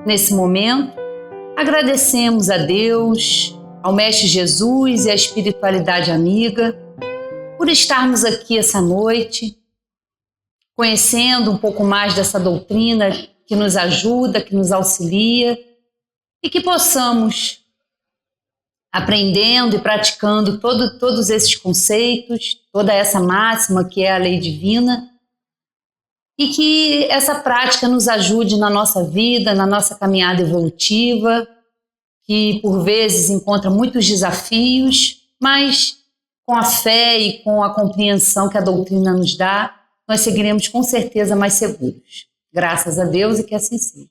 nesse momento, agradecemos a Deus, ao Mestre Jesus e à espiritualidade amiga por estarmos aqui essa noite, conhecendo um pouco mais dessa doutrina que nos ajuda, que nos auxilia e que possamos, aprendendo e praticando todos esses conceitos, toda essa máxima que é a lei divina, e que essa prática nos ajude na nossa vida, na nossa caminhada evolutiva, que por vezes encontra muitos desafios, mas com a fé e com a compreensão que a doutrina nos dá, nós seguiremos com certeza mais seguros. Graças a Deus e que assim seja.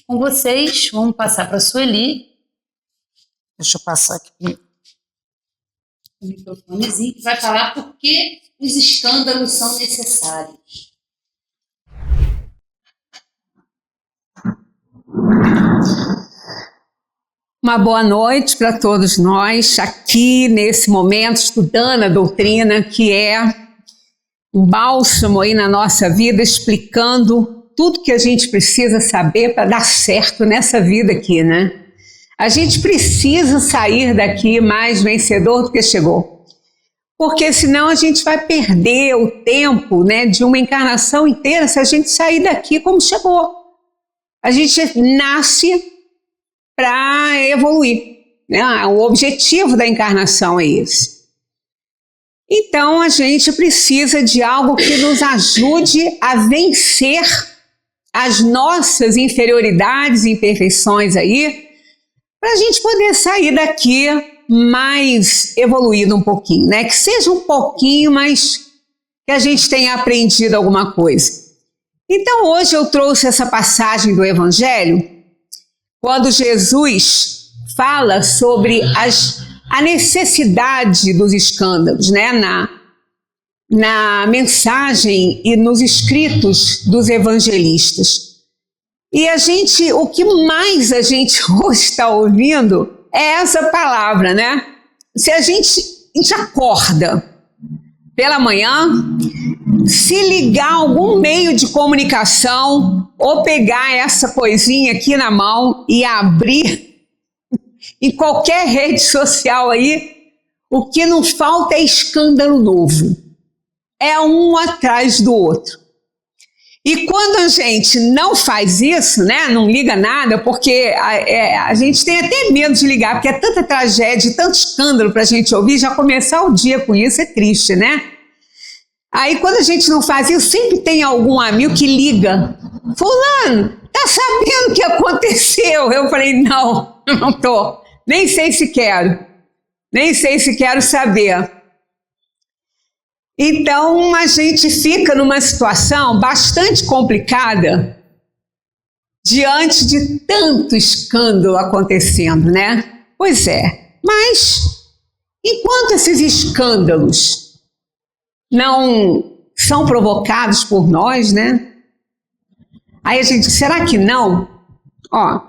Com vocês, vamos passar para a Sueli. Deixa eu passar aqui o microfonezinho, que vai falar por que os escândalos são necessários. Uma boa noite para todos nós, aqui nesse momento, estudando a doutrina, que é um bálsamo aí na nossa vida, explicando tudo que a gente precisa saber para dar certo nessa vida aqui, né? A gente precisa sair daqui mais vencedor do que chegou. Porque senão a gente vai perder o tempo, né, de uma encarnação inteira se a gente sair daqui como chegou. A gente nasce para evoluir, né? O objetivo da encarnação é esse. Então a gente precisa de algo que nos ajude a vencer as nossas inferioridades e imperfeições aí, para a gente poder sair daqui mais evoluído um pouquinho, né? Que seja um pouquinho, mas que a gente tenha aprendido alguma coisa. Então hoje eu trouxe essa passagem do Evangelho, quando Jesus fala sobre a necessidade dos escândalos, né? Na mensagem e nos escritos dos evangelistas. E o que mais a gente hoje está ouvindo é essa palavra, né? Se a gente acorda pela manhã, se ligar a algum meio de comunicação ou pegar essa coisinha aqui na mão e abrir em qualquer rede social aí, o que não falta é escândalo novo. É um atrás do outro. E quando a gente não faz isso, né, não liga nada, porque a gente tem até medo de ligar, porque é tanta tragédia, tanto escândalo para a gente ouvir, já começar o dia com isso é triste, né? Aí quando a gente não faz isso, sempre tem algum amigo que liga. Fulano, tá sabendo o que aconteceu? Eu falei, não tô. Nem sei se quero saber. Então a gente fica numa situação bastante complicada diante de tanto escândalo acontecendo, né? Pois é, mas enquanto esses escândalos não são provocados por nós, né? Aí a gente, será que não? Ó,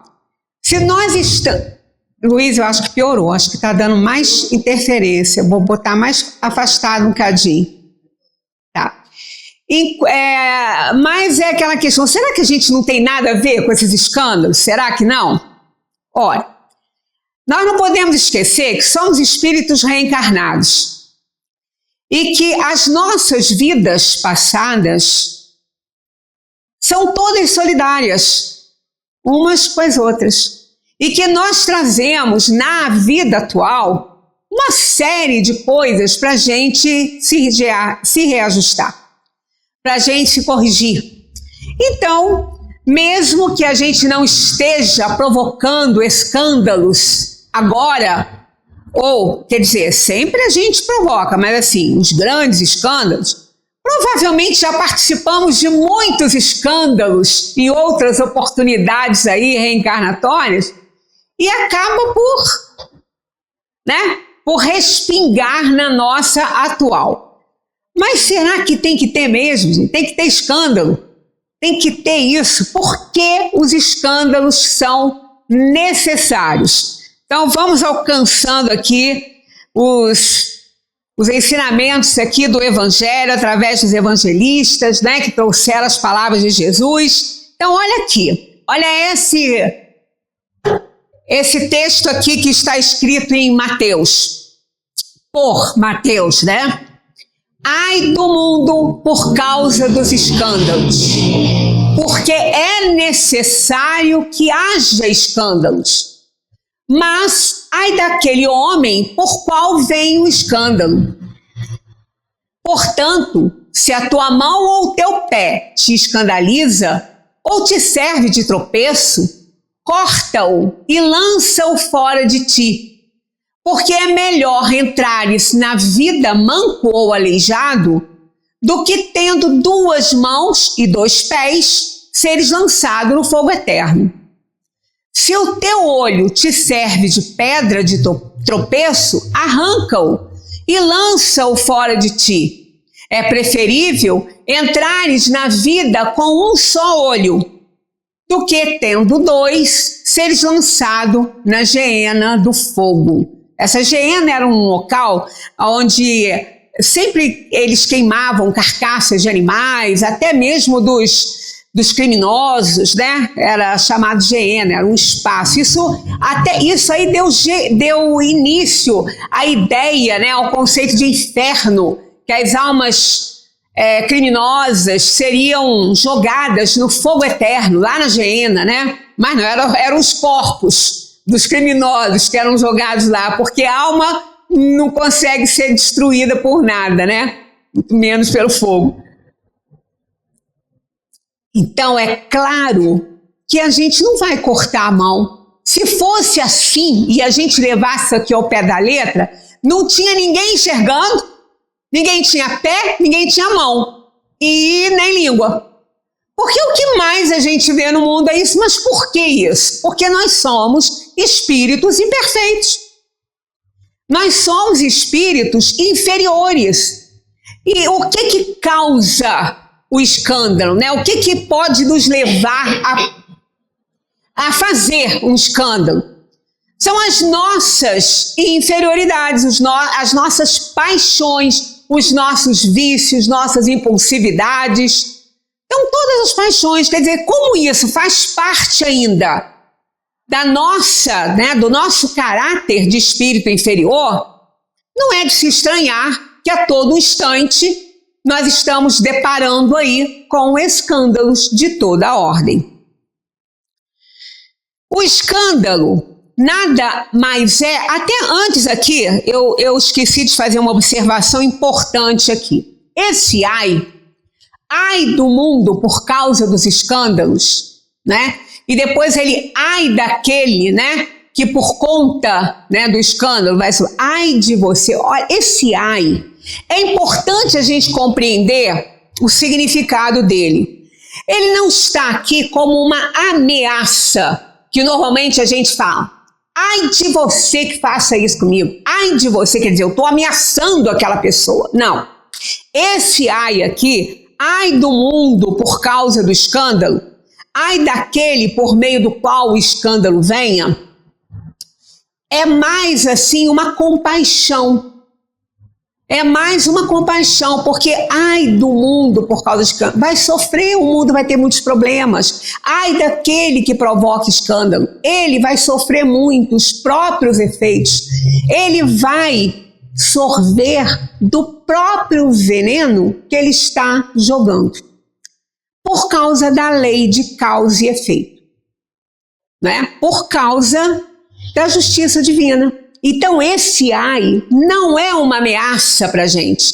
se nós estamos... Luiz, eu acho que piorou, acho que está dando mais interferência, vou botar mais afastado um cadinho. Tá. Mas é aquela questão, será que a gente não tem nada a ver com esses escândalos? Será que não? Olha, nós não podemos esquecer que somos espíritos reencarnados e que as nossas vidas passadas são todas solidárias, umas com as outras. E que nós trazemos na vida atual uma série de coisas para a gente se reajustar, para a gente se corrigir. Então, mesmo que a gente não esteja provocando escândalos agora, ou, quer dizer, sempre a gente provoca, mas assim, os grandes escândalos, provavelmente já participamos de muitos escândalos em outras oportunidades aí reencarnatórias, e acaba por respingar na nossa atual. Mas será que tem que ter mesmo? Tem que ter escândalo? Tem que ter isso? Porque os escândalos são necessários. Então vamos alcançando aqui os ensinamentos aqui do Evangelho através dos evangelistas, né, que trouxeram as palavras de Jesus. Então olha aqui. olha esse texto aqui que está escrito em Mateus, por Mateus, né? Ai do mundo por causa dos escândalos, porque é necessário que haja escândalos. Mas ai daquele homem por qual vem o escândalo. Portanto, se a tua mão ou o teu pé te escandaliza ou te serve de tropeço, corta-o e lança-o fora de ti. Porque é melhor entrares na vida manco ou aleijado do que tendo 2 mãos e 2 pés, seres lançado no fogo eterno. Se o teu olho te serve de pedra de tropeço, arranca-o e lança-o fora de ti. É preferível entrares na vida com um só olho, do que tendo 2, seres lançado na geena do fogo. Essa geena era um local onde sempre eles queimavam carcaças de animais, até mesmo dos criminosos, né? Era chamado geena, era um espaço. Isso aí deu início à ideia, né, ao conceito de inferno, que as almas criminosas seriam jogadas no fogo eterno, lá na geena, né? Mas não, eram os corpos dos criminosos que eram jogados lá, porque a alma não consegue ser destruída por nada, né? Muito menos pelo fogo. Então é claro que a gente não vai cortar a mão. Se fosse assim e a gente levasse aqui ao pé da letra, não tinha ninguém enxergando, ninguém tinha pé, ninguém tinha mão e nem língua. Porque o que mais a gente vê no mundo é isso. Mas por que isso? Porque nós somos espíritos imperfeitos. Nós somos espíritos inferiores. E o que causa o escândalo, né? O que pode nos levar a fazer um escândalo? São as nossas inferioridades, as nossas paixões, os nossos vícios, nossas impulsividades. Então, todas as paixões, quer dizer, como isso faz parte ainda da nossa, né, do nosso caráter de espírito inferior, não é de se estranhar que a todo instante nós estamos deparando aí com escândalos de toda a ordem. O escândalo nada mais é, até antes aqui, eu esqueci de fazer uma observação importante aqui. Esse ai do mundo por causa dos escândalos, né? E depois ai daquele, né, que por conta, né, do escândalo vai ser ai de você. Olha, esse ai, é importante a gente compreender o significado dele. Ele não está aqui como uma ameaça, que normalmente a gente fala. Ai de você que faça isso comigo. Ai de você, quer dizer, eu estou ameaçando aquela pessoa. Não. Esse ai aqui, ai do mundo por causa do escândalo, ai daquele por meio do qual o escândalo venha, é mais assim uma compaixão. É mais uma compaixão, porque ai do mundo por causa do escândalo, vai sofrer, o mundo vai ter muitos problemas. Ai daquele que provoca escândalo, ele vai sofrer muito os próprios efeitos. Ele vai sorver do próprio veneno que ele está jogando, por causa da lei de causa e efeito, né? Por causa da justiça divina. Então esse ai não é uma ameaça para a gente.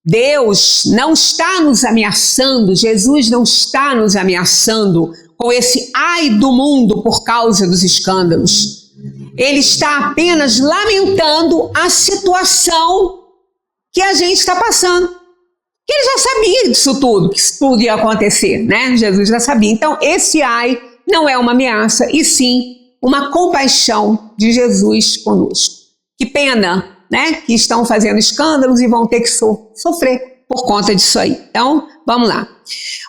Deus não está nos ameaçando, Jesus não está nos ameaçando com esse ai do mundo por causa dos escândalos. Ele está apenas lamentando a situação que a gente está passando. Ele já sabia disso tudo, que isso tudo ia acontecer, né? Jesus já sabia. Então esse ai não é uma ameaça, e sim uma compaixão de Jesus conosco. Que pena, né? Que estão fazendo escândalos e vão ter que sofrer por conta disso aí. Então, vamos lá.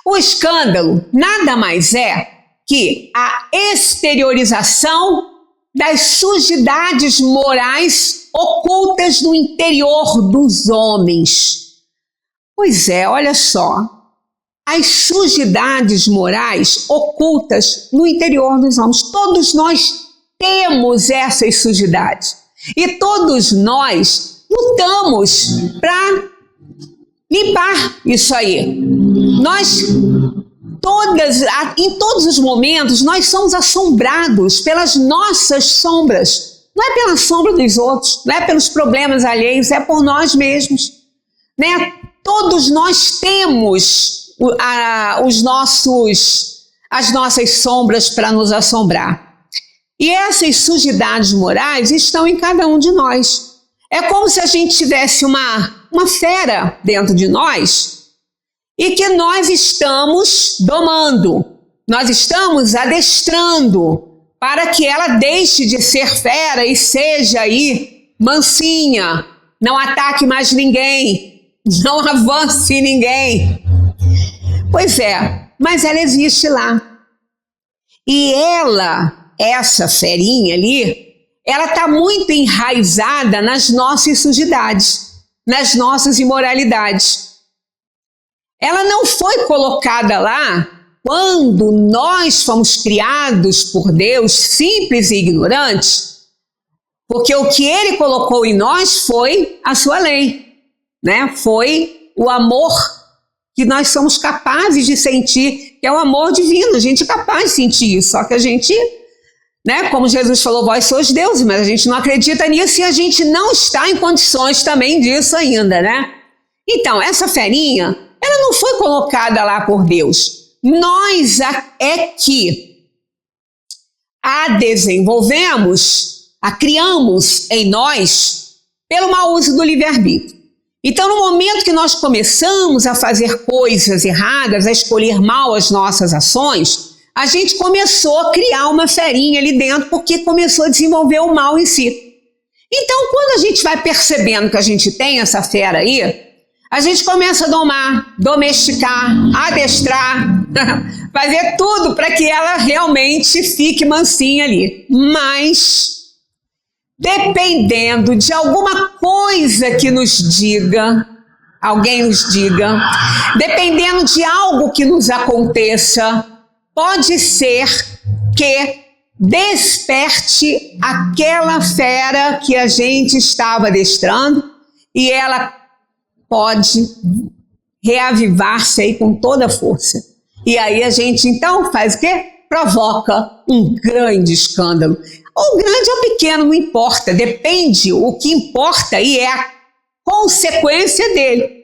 O escândalo nada mais é que a exteriorização das sujidades morais ocultas no interior dos homens. Pois é, olha só. as sujidades morais ocultas no interior dos homens. Todos nós temos essas sujidades e todos nós lutamos para limpar isso aí. Em todos os momentos, nós somos assombrados pelas nossas sombras. Não é pela sombra dos outros, não é pelos problemas alheios, é por nós mesmos, né? Todos nós temos as nossas sombras para nos assombrar. E essas sujidades morais estão em cada um de nós. É como se a gente tivesse uma fera dentro de nós e que nós estamos domando, nós estamos adestrando para que ela deixe de ser fera e seja aí mansinha, não ataque mais ninguém, não avance ninguém. Pois é, mas ela existe lá. E essa ferinha ali, ela está muito enraizada nas nossas sujidades, nas nossas imoralidades. Ela não foi colocada lá quando nós fomos criados por Deus, simples e ignorantes, porque o que Ele colocou em nós foi a sua lei, né? Foi o amor que nós somos capazes de sentir, que é o amor divino. A gente é capaz de sentir isso, só que a gente, né, como Jesus falou, vós sois deuses, mas a gente não acredita nisso e a gente não está em condições também disso ainda, né? Então, essa ferinha, ela não foi colocada lá por Deus. Nós é que a desenvolvemos, a criamos em nós pelo mau uso do livre-arbítrio. Então, no momento que nós começamos a fazer coisas erradas, a escolher mal as nossas ações, a gente começou a criar uma ferinha ali dentro porque começou a desenvolver o mal em si. Então, quando a gente vai percebendo que a gente tem essa fera aí, a gente começa a domar, domesticar, adestrar, fazer tudo para que ela realmente fique mansinha ali. Mas, dependendo de alguma coisa que nos diga, alguém nos diga, dependendo de algo que nos aconteça, pode ser que desperte aquela fera que a gente estava adestrando e ela pode reavivar-se aí com toda a força. E aí a gente então faz o quê? Provoca um grande escândalo. Ou grande ou pequeno, não importa, depende. O que importa aí é a consequência dele.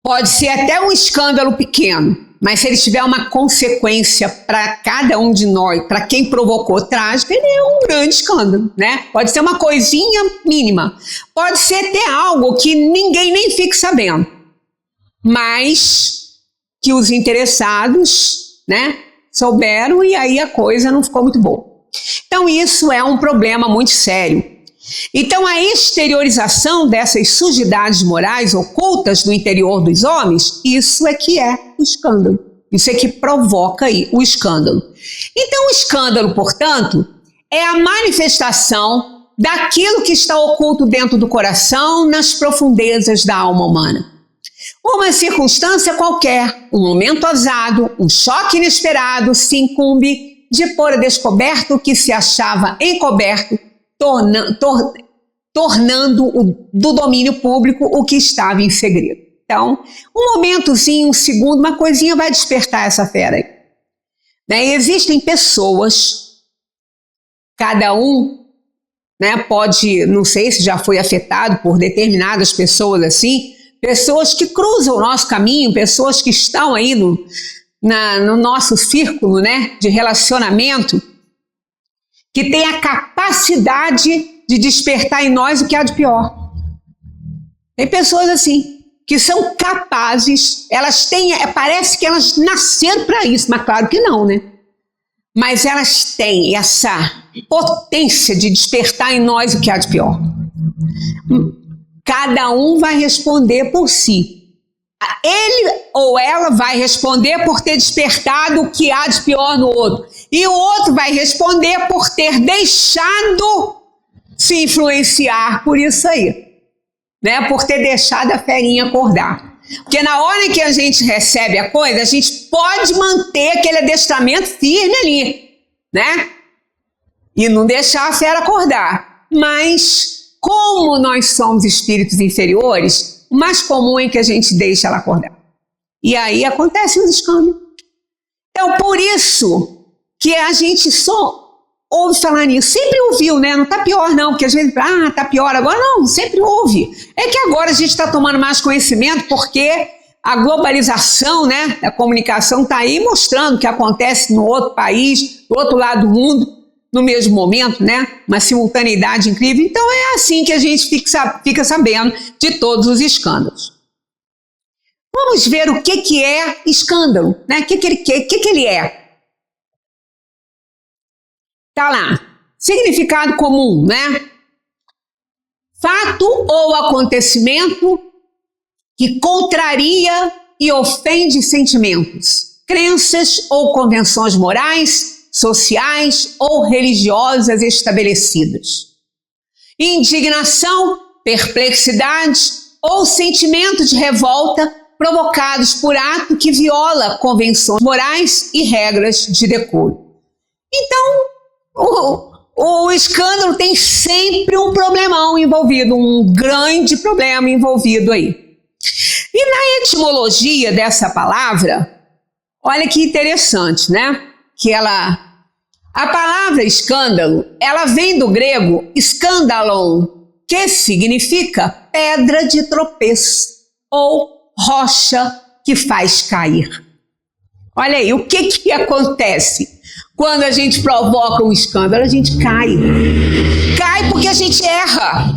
Pode ser até um escândalo pequeno, mas se ele tiver uma consequência para cada um de nós, para quem provocou trágico, ele é um grande escândalo, né? Pode ser uma coisinha mínima, pode ser até algo que ninguém nem fique sabendo, mas que os interessados, né, souberam e aí a coisa não ficou muito boa. Então isso é um problema muito sério. Então a exteriorização dessas sujidades morais ocultas no interior dos homens, isso é que é o escândalo. Isso é que provoca aí o escândalo. Então o escândalo, portanto, é a manifestação daquilo que está oculto dentro do coração, nas profundezas da alma humana. Uma circunstância qualquer, um momento ousado, um choque inesperado se incumbe de pôr a descoberto o que se achava encoberto, tornando do domínio público o que estava em segredo. Então, um momentozinho, um segundo, uma coisinha vai despertar essa fera aí. Né? E existem pessoas, cada um, né, pode, não sei se já foi afetado por determinadas pessoas assim, pessoas que cruzam o nosso caminho, pessoas que estão aí no nosso círculo, né, de relacionamento, que tem a capacidade de despertar em nós o que há de pior. Tem pessoas assim, que são capazes, elas têm, parece que elas nasceram para isso, mas claro que não, né? Mas elas têm essa potência de despertar em nós o que há de pior. Cada um vai responder por si. Ele ou ela vai responder por ter despertado o que há de pior no outro. E o outro vai responder por ter deixado se influenciar por isso aí, né? Por ter deixado a ferinha acordar. Porque na hora que a gente recebe a coisa, a gente pode manter aquele adestramento firme ali, né? E não deixar a fera acordar. Mas, como nós somos espíritos inferiores, o mais comum é que a gente deixe ela acordar. E aí acontecem os escândalos. Então, por isso que a gente só ouve falar nisso. Sempre ouviu, né? Não tá pior não, porque às vezes, tá pior agora. Não, sempre ouve. É que agora a gente está tomando mais conhecimento porque a globalização, né, da comunicação está aí mostrando o que acontece no outro país, do outro lado do mundo, no mesmo momento, né? Uma simultaneidade incrível. Então é assim que a gente fica sabendo de todos os escândalos. Vamos ver o que é escândalo, né? O que ele é? Tá lá, significado comum, né? Fato ou acontecimento que contraria e ofende sentimentos, crenças ou convenções morais, sociais ou religiosas estabelecidas. Indignação, perplexidade ou sentimento de revolta provocados por ato que viola convenções morais e regras de decoro. Então, o escândalo tem sempre um problemão envolvido, um grande problema envolvido aí. E na etimologia dessa palavra, olha que interessante, né? A palavra escândalo, ela vem do grego skandalon, que significa pedra de tropeço ou rocha que faz cair. Olha aí, o que acontece? Quando a gente provoca um escândalo, a gente cai. Cai porque a gente erra,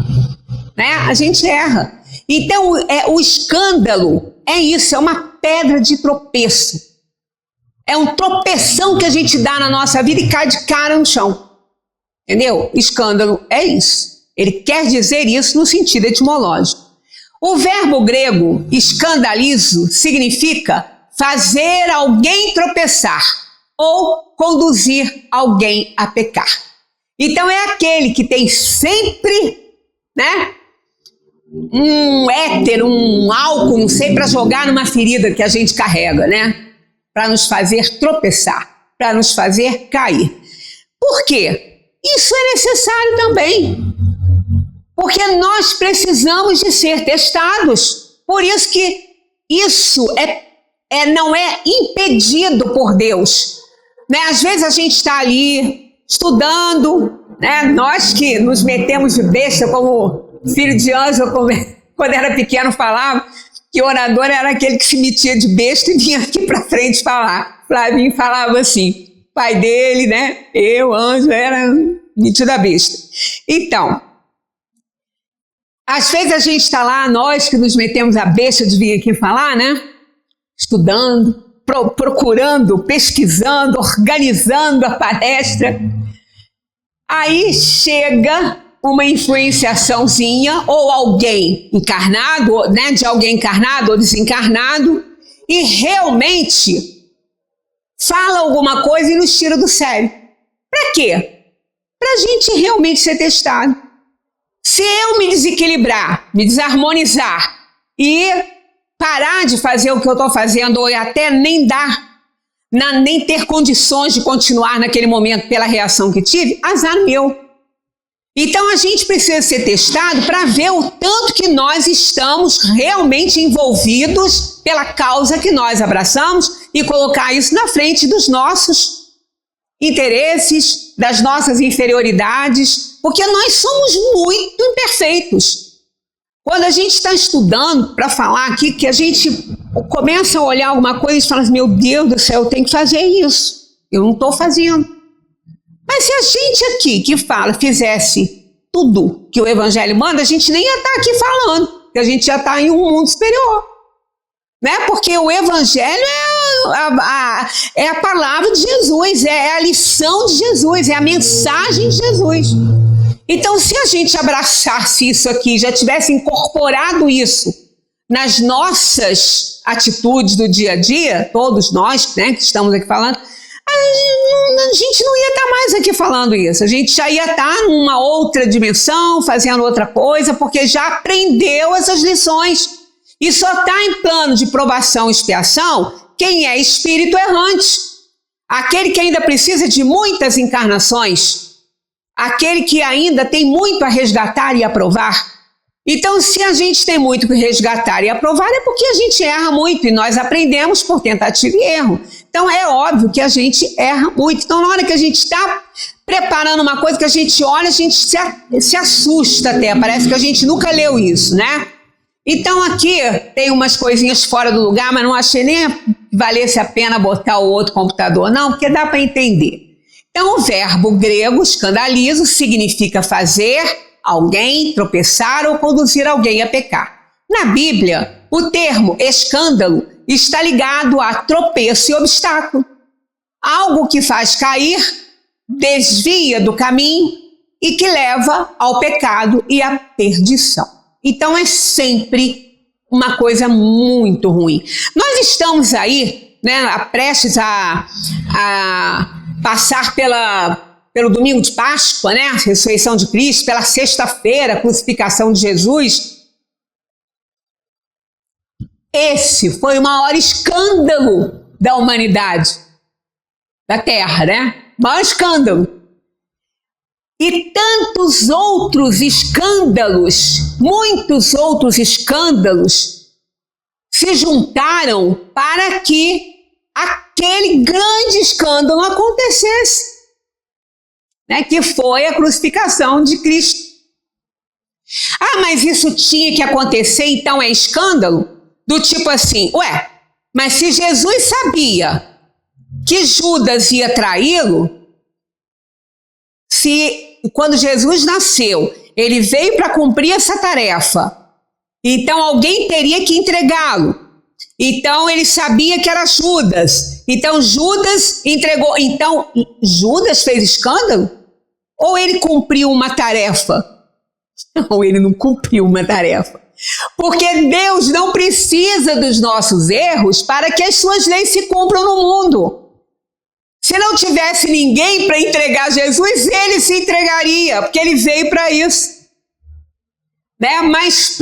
né? A gente erra. Então, o escândalo é isso, é uma pedra de tropeço. É um tropeção que a gente dá na nossa vida e cai de cara no chão. Entendeu? Escândalo é isso. Ele quer dizer isso no sentido etimológico. O verbo grego escandalizo significa fazer alguém tropeçar ou conduzir alguém a pecar. Então é aquele que tem sempre, né, um éter, um álcool, não sei, para jogar numa ferida que a gente carrega, né, para nos fazer tropeçar, para nos fazer cair. Por quê? Isso é necessário também, porque nós precisamos de ser testados. Por isso que isso não é impedido por Deus. Né? Às vezes a gente está ali estudando, né? Nós que nos metemos de besta, como filho de Ângelo, quando era pequeno, falava que o orador era aquele que se metia de besta e vinha aqui para frente falar. Flavinho falava assim, pai dele, né? Eu, Ângelo, era metido a besta. Então, às vezes a gente está lá, nós que nos metemos a besta de vir aqui falar, né? Estudando, procurando, pesquisando, organizando a palestra. Aí chega uma influenciaçãozinha ou alguém encarnado, né, de alguém encarnado ou desencarnado, e realmente fala alguma coisa e nos tira do sério. Para quê? Para a gente realmente ser testado. Se eu me desequilibrar, me desarmonizar e parar de fazer o que eu estou fazendo, ou até nem ter condições de continuar naquele momento pela reação que tive, azar meu. Então a gente precisa ser testado para ver o tanto que nós estamos realmente envolvidos pela causa que nós abraçamos e colocar isso na frente dos nossos interesses, das nossas inferioridades, porque nós somos muito imperfeitos. Quando a gente está estudando para falar aqui, que a gente começa a olhar alguma coisa e fala assim, meu Deus do céu, eu tenho que fazer isso. Eu não estou fazendo. Mas se a gente aqui que fala, fizesse tudo que o Evangelho manda, a gente nem ia estar aqui falando, porque a gente já está em um mundo superior. Né? Porque o Evangelho é a palavra de Jesus, é a lição de Jesus, é a mensagem de Jesus. Então, se a gente abraçasse isso aqui, já tivesse incorporado isso nas nossas atitudes do dia a dia, todos nós, né, que estamos aqui falando, a gente não ia estar mais aqui falando isso. A gente já ia estar numa outra dimensão, fazendo outra coisa, porque já aprendeu essas lições. E só está em plano de provação e expiação quem é espírito errante, aquele que ainda precisa de muitas encarnações, aquele que ainda tem muito a resgatar e a provar. Então, se a gente tem muito que resgatar e aprovar, é porque a gente erra muito e nós aprendemos por tentativa e erro. Então, é óbvio que a gente erra muito. Então, na hora que a gente está preparando uma coisa que a gente olha, a gente se assusta até. Parece que a gente nunca leu isso, né? Então, aqui tem umas coisinhas fora do lugar, mas não achei nem valesse a pena botar o outro computador, não, porque dá para entender. Então, o verbo grego escandalizo significa fazer alguém tropeçar ou conduzir alguém a pecar. Na Bíblia, o termo escândalo está ligado a tropeço e obstáculo. Algo que faz cair, desvia do caminho e que leva ao pecado e à perdição. Então é sempre uma coisa muito ruim. Nós estamos aí, né, prestes a passar pelo domingo de Páscoa, né, a ressurreição de Cristo, pela sexta-feira, a crucificação de Jesus. Esse foi o maior escândalo da humanidade, da Terra, né? O maior escândalo. E tantos outros escândalos, muitos outros escândalos se juntaram para que aquele grande escândalo acontecesse, né, que foi a crucificação de Cristo. Ah, mas isso tinha que acontecer, então é escândalo? Do tipo assim, ué, mas se Jesus sabia que Judas ia traí-lo, se quando Jesus nasceu, ele veio para cumprir essa tarefa, então alguém teria que entregá-lo. Então ele sabia que era Judas. Então Judas entregou. Então Judas fez escândalo? Ou ele cumpriu uma tarefa? Não, ele não cumpriu uma tarefa. Porque Deus não precisa dos nossos erros para que as suas leis se cumpram no mundo. Se não tivesse ninguém para entregar Jesus, ele se entregaria, porque ele veio para isso. Né? Mas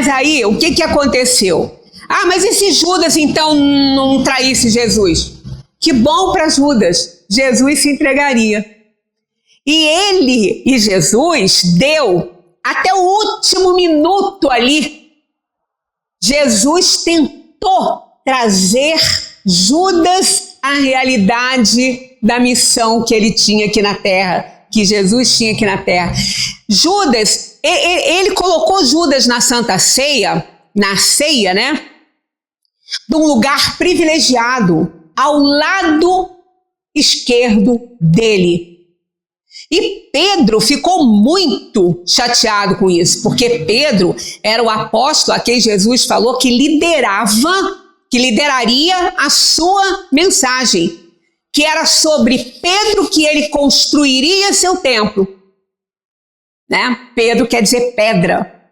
aí, o que aconteceu? Ah, mas e se Judas então não traísse Jesus? Que bom para Judas, Jesus se entregaria. E ele e Jesus deu até o último minuto ali. Jesus tentou trazer Judas à realidade da missão que ele tinha aqui na terra, que Jesus tinha aqui na terra. Judas, ele colocou Judas na Santa Ceia, na ceia, né? Num lugar privilegiado, ao lado esquerdo dele. E Pedro ficou muito chateado com isso, porque Pedro era o apóstolo a quem Jesus falou que lideraria a sua mensagem, que era sobre Pedro que ele construiria seu templo. Né? Pedro quer dizer pedra.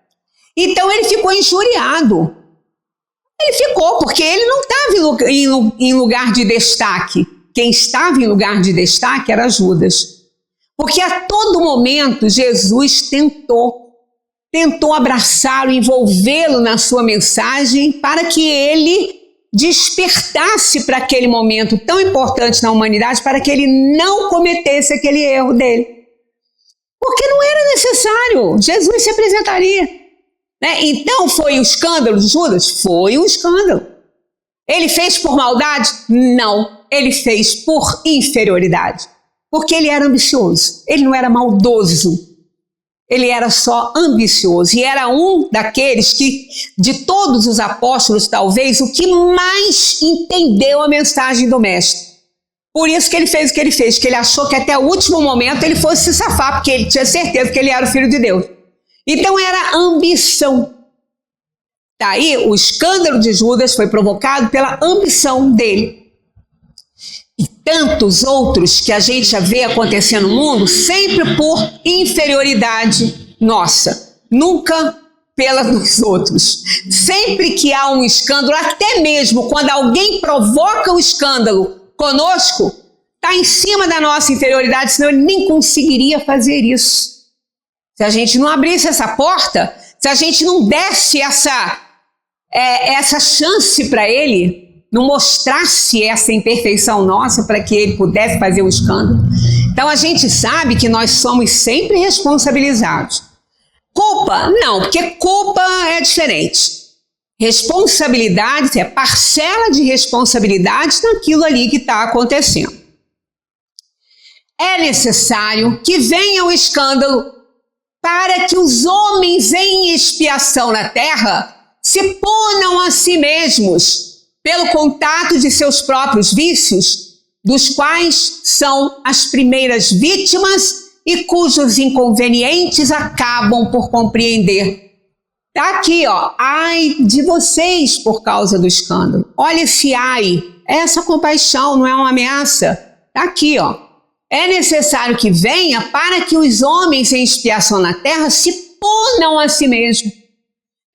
Então ele ficou injuriado. Ele ficou, porque ele não estava em lugar de destaque. Quem estava em lugar de destaque era Judas. Porque a todo momento Jesus tentou abraçá-lo, envolvê-lo na sua mensagem para que ele despertasse para aquele momento tão importante na humanidade, para que ele não cometesse aquele erro dele. Porque não era necessário, Jesus se apresentaria. Né? Então foi o escândalo de Judas? Foi um escândalo. Ele fez por maldade? Não, ele fez por inferioridade. Porque ele era ambicioso, ele não era maldoso, ele era só ambicioso. E era um daqueles que, de todos os apóstolos, talvez, o que mais entendeu a mensagem do Mestre. Por isso que ele fez o que ele fez, que ele achou que até o último momento ele fosse se safar, porque ele tinha certeza que ele era o Filho de Deus. Então era ambição. Daí o escândalo de Judas foi provocado pela ambição dele. E tantos outros que a gente já vê acontecendo no mundo, sempre por inferioridade nossa, nunca pela dos outros. Sempre que há um escândalo, até mesmo quando alguém provoca o escândalo conosco, está em cima da nossa inferioridade, senão ele nem conseguiria fazer isso. Se a gente não abrisse essa porta, se a gente não desse essa chance para ele, não mostrasse essa imperfeição nossa para que ele pudesse fazer um escândalo. Então a gente sabe que nós somos sempre responsabilizados. Culpa? Não, porque culpa é diferente. Responsabilidade é parcela de responsabilidade naquilo ali que está acontecendo. É necessário que venha o escândalo para que os homens em expiação na terra se punam a si mesmos pelo contato de seus próprios vícios, dos quais são as primeiras vítimas e cujos inconvenientes acabam por compreender. Tá aqui, ó, ai de vocês por causa do escândalo. Olha esse ai, essa compaixão não é uma ameaça. Tá aqui, ó. É necessário que venha para que os homens em expiação na terra se punam a si mesmos.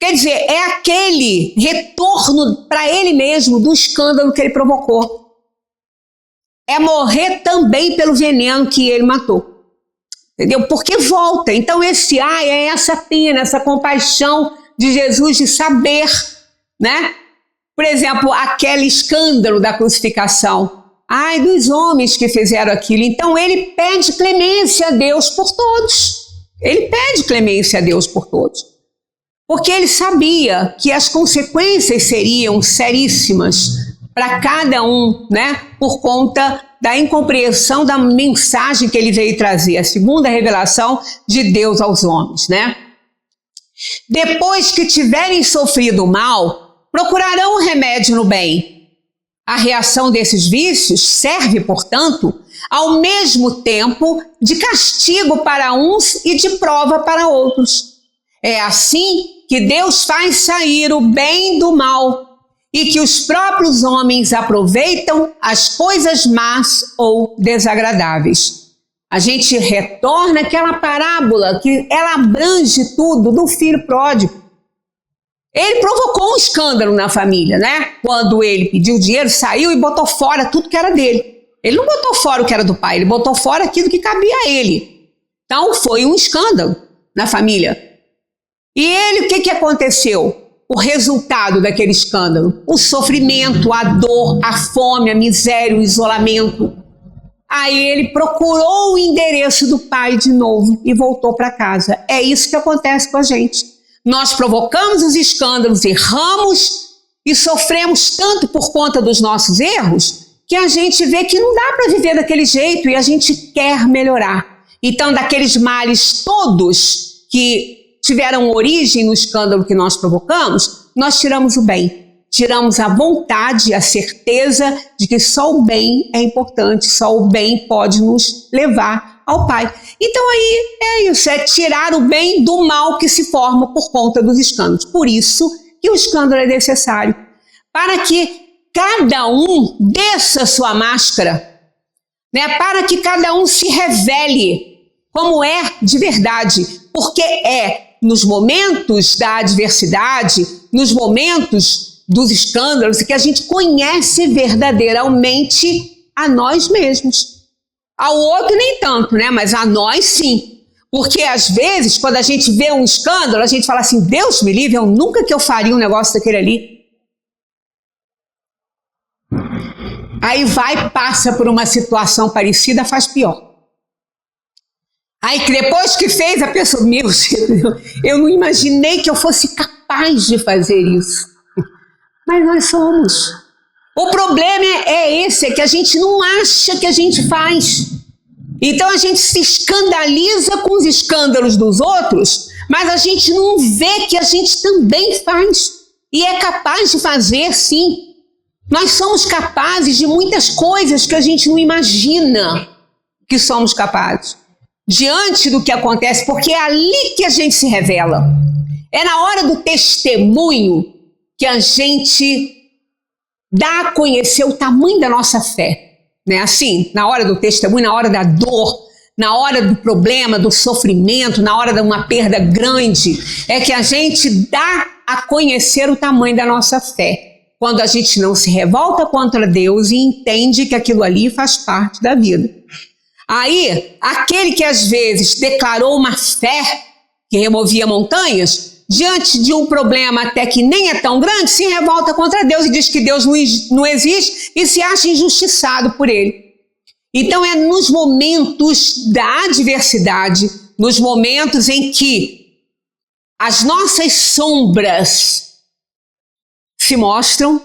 Quer dizer, é aquele retorno para ele mesmo do escândalo que ele provocou. É morrer também pelo veneno que ele matou. Entendeu? Porque volta. Então esse ai é essa pena, essa compaixão de Jesus de saber, né? Por exemplo, aquele escândalo da crucificação. Ai dos homens que fizeram aquilo. Então ele pede clemência a Deus por todos. Ele pede clemência a Deus por todos. Porque ele sabia que as consequências seriam seríssimas para cada um, né? Por conta da incompreensão da mensagem que ele veio trazer, a segunda revelação de Deus aos homens, né? Depois que tiverem sofrido o mal, procurarão o remédio no bem. A reação desses vícios serve, portanto, ao mesmo tempo de castigo para uns e de prova para outros. É assim que Deus faz sair o bem do mal e que os próprios homens aproveitam as coisas más ou desagradáveis. A gente retorna àquela parábola que ela abrange tudo do filho pródigo. Ele provocou um escândalo na família, né? Quando ele pediu dinheiro, saiu e botou fora tudo que era dele. Ele não botou fora o que era do pai, ele botou fora aquilo que cabia a ele. Então foi um escândalo na família. E ele, o que aconteceu? O resultado daquele escândalo, o sofrimento, a dor, a fome, a miséria, o isolamento. Aí ele procurou o endereço do pai de novo e voltou para casa. É isso que acontece com a gente. Nós provocamos os escândalos, erramos e sofremos tanto por conta dos nossos erros que a gente vê que não dá para viver daquele jeito e a gente quer melhorar. Então, daqueles males todos que tiveram origem no escândalo que nós provocamos, nós tiramos o bem, tiramos a vontade, a certeza de que só o bem é importante, só o bem pode nos levar ao Pai. Então aí é isso, é tirar o bem do mal que se forma por conta dos escândalos. Por isso que o escândalo é necessário, para que cada um desça sua máscara, né? Para que cada um se revele como é de verdade, porque é nos momentos da adversidade, nos momentos dos escândalos, que a gente conhece verdadeiramente a nós mesmos. Ao outro nem tanto, né? Mas a nós sim. Porque às vezes, quando a gente vê um escândalo, a gente fala assim, Deus me livre, eu nunca que eu faria um negócio daquele ali. Aí vai, passa por uma situação parecida, faz pior. Aí depois que fez, a pessoa, meu Deus, eu não imaginei que eu fosse capaz de fazer isso. Mas nós somos. O problema é esse, é que a gente não acha que a gente faz. Então a gente se escandaliza com os escândalos dos outros, mas a gente não vê que a gente também faz. E é capaz de fazer, sim. Nós somos capazes de muitas coisas que a gente não imagina que somos capazes. Diante do que acontece, porque é ali que a gente se revela. É na hora do testemunho que a gente dá a conhecer o tamanho da nossa fé. Né? Assim, na hora do testemunho, na hora da dor, na hora do problema, do sofrimento, na hora de uma perda grande, é que a gente dá a conhecer o tamanho da nossa fé. Quando a gente não se revolta contra Deus e entende que aquilo ali faz parte da vida. Aí, aquele que às vezes declarou uma fé que removia montanhas, diante de um problema até que nem é tão grande, se revolta contra Deus e diz que Deus não existe e se acha injustiçado por ele. Então é nos momentos da adversidade, nos momentos em que as nossas sombras se mostram,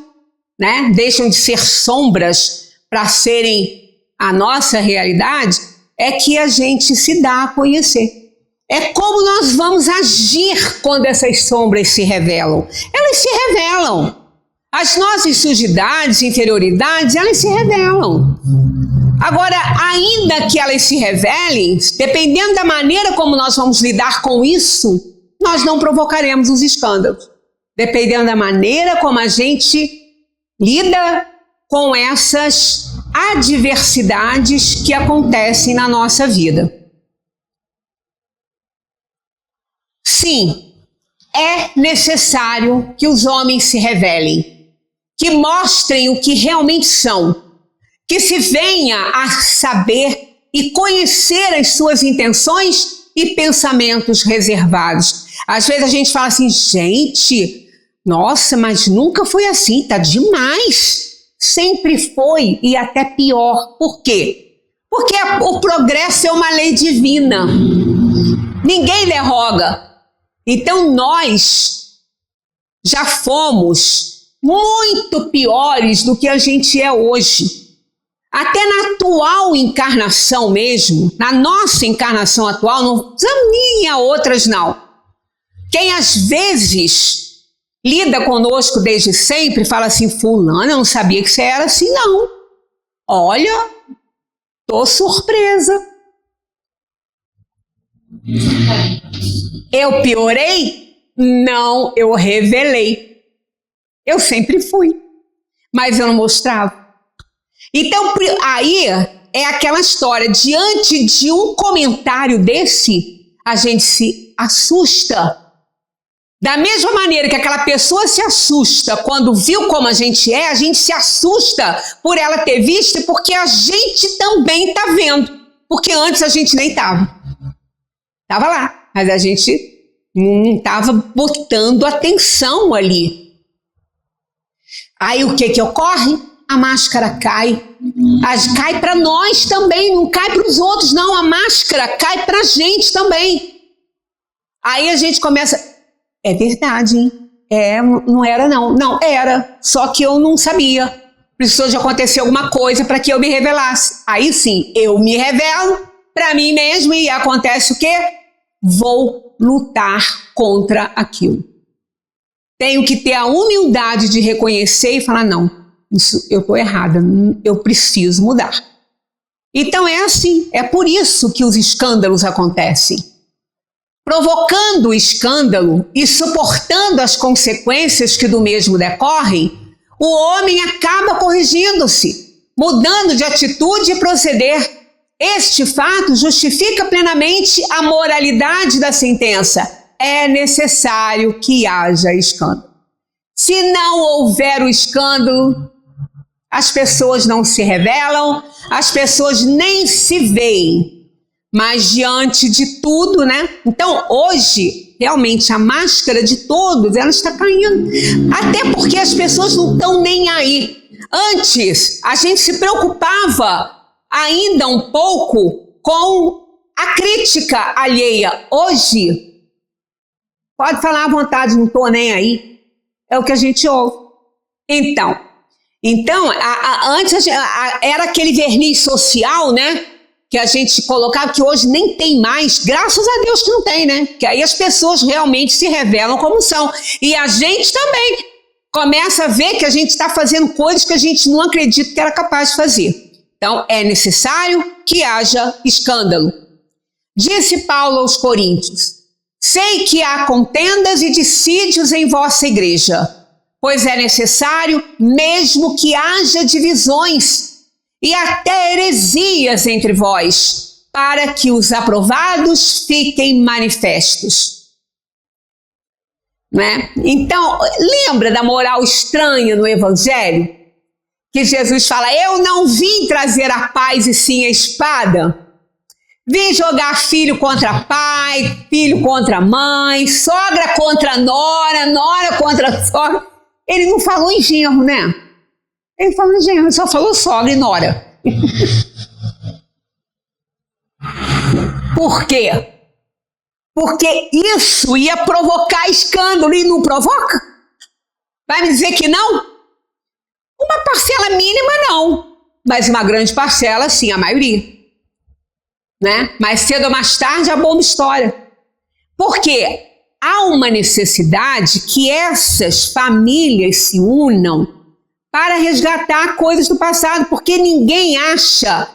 né? Deixam de ser sombras para serem a nossa realidade, é que a gente se dá a conhecer. É como nós vamos agir quando essas sombras se revelam. Elas se revelam. As nossas sujidades, inferioridades, elas se revelam. Agora, ainda que elas se revelem, dependendo da maneira como nós vamos lidar com isso, nós não provocaremos os escândalos. Dependendo da maneira como a gente lida com essas adversidades que acontecem na nossa vida. Sim, é necessário que os homens se revelem, que mostrem o que realmente são, que se venha a saber e conhecer as suas intenções e pensamentos reservados. Às vezes a gente fala assim, gente, nossa, mas nunca foi assim, tá demais. Sempre foi e até pior. Por quê? Porque o progresso é uma lei divina. Ninguém derroga. Então nós já fomos muito piores do que a gente é hoje. Até na atual encarnação mesmo, na nossa encarnação atual, não precisamos nem a outras não. Quem às vezes lida conosco desde sempre, fala assim, fulano, eu não sabia que você era assim não. Olha, tô surpresa. Eu piorei? Não, eu revelei. Eu sempre fui, mas eu não mostrava. Então, aí é aquela história, diante de um comentário desse, a gente se assusta. Da mesma maneira que aquela pessoa se assusta quando viu como a gente se assusta por ela ter visto e porque a gente também está vendo. Porque antes a gente nem estava. Estava lá, mas a gente não estava botando atenção ali. Aí o que ocorre? A máscara cai. Cai para nós também, não cai para os outros, não. A máscara cai para a gente também. Aí a gente começa... É verdade, hein? Não era não. Não, era. Só que eu não sabia. Precisou de acontecer alguma coisa para que eu me revelasse. Aí sim, eu me revelo para mim mesmo e acontece o quê? Vou lutar contra aquilo. Tenho que ter a humildade de reconhecer e falar, não, isso eu estou errada, eu preciso mudar. Então é assim, é por isso que os escândalos acontecem. Provocando o escândalo e suportando as consequências que do mesmo decorrem, o homem acaba corrigindo-se, mudando de atitude e proceder. Este fato justifica plenamente a moralidade da sentença. É necessário que haja escândalo. Se não houver o escândalo, as pessoas não se revelam, as pessoas nem se veem. Mas diante de tudo, né? Então, hoje, realmente, a máscara de todos, ela está caindo. Até porque as pessoas não estão nem aí. Antes, a gente se preocupava ainda um pouco com a crítica alheia. Hoje, pode falar à vontade, não estou nem aí. É o que a gente ouve. Então antes era aquele verniz social, né? Que a gente colocava, que hoje nem tem mais, graças a Deus que não tem, né? Que aí as pessoas realmente se revelam como são. E a gente também começa a ver que a gente está fazendo coisas que a gente não acredita que era capaz de fazer. Então, é necessário que haja escândalo. Disse Paulo aos Coríntios, sei que há contendas e dissídios em vossa igreja, pois é necessário mesmo que haja divisões e até heresias entre vós, para que os aprovados fiquem manifestos. Né? Então, lembra da moral estranha no Evangelho? Que Jesus fala, eu não vim trazer a paz e sim a espada. Vim jogar filho contra pai, filho contra mãe, sogra contra nora, nora contra sogra. Ele não falou em genro, né? Ele falou em genro, só falou sogra e nora. Por quê? Porque isso ia provocar escândalo e não provoca? Vai me dizer que não? Uma parcela mínima não, mas uma grande parcela sim, a maioria. Né? Mais cedo ou mais tarde a bomba estoura. Porque há uma necessidade que essas famílias se unam para resgatar coisas do passado, porque ninguém acha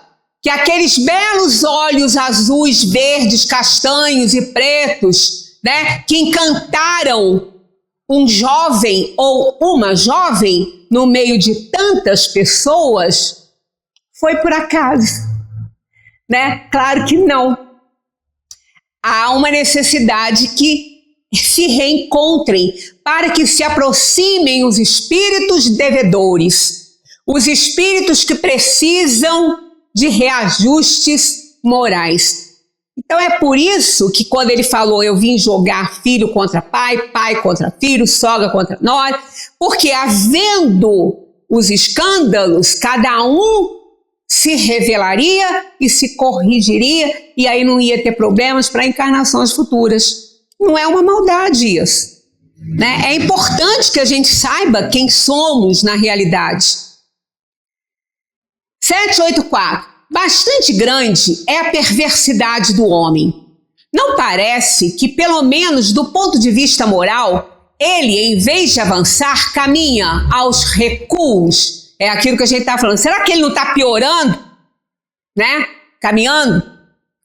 que aqueles belos olhos azuis, verdes, castanhos e pretos, né, que encantaram um jovem ou uma jovem no meio de tantas pessoas, foi por acaso. Né? Claro que não. Há uma necessidade que se reencontrem para que se aproximem os espíritos devedores, os espíritos que precisam de reajustes morais. Então é por isso que quando ele falou eu vim jogar filho contra pai, pai contra filho, sogra contra nora, porque havendo os escândalos, cada um se revelaria e se corrigiria, e aí não ia ter problemas para encarnações futuras. Não é uma maldade isso. Né? É importante que a gente saiba quem somos na realidade. 784. Bastante grande é a perversidade do homem. Não parece que, pelo menos do ponto de vista moral, ele, em vez de avançar, caminha aos recuos. É aquilo que a gente está falando. Será que ele não está piorando? Né? Caminhando?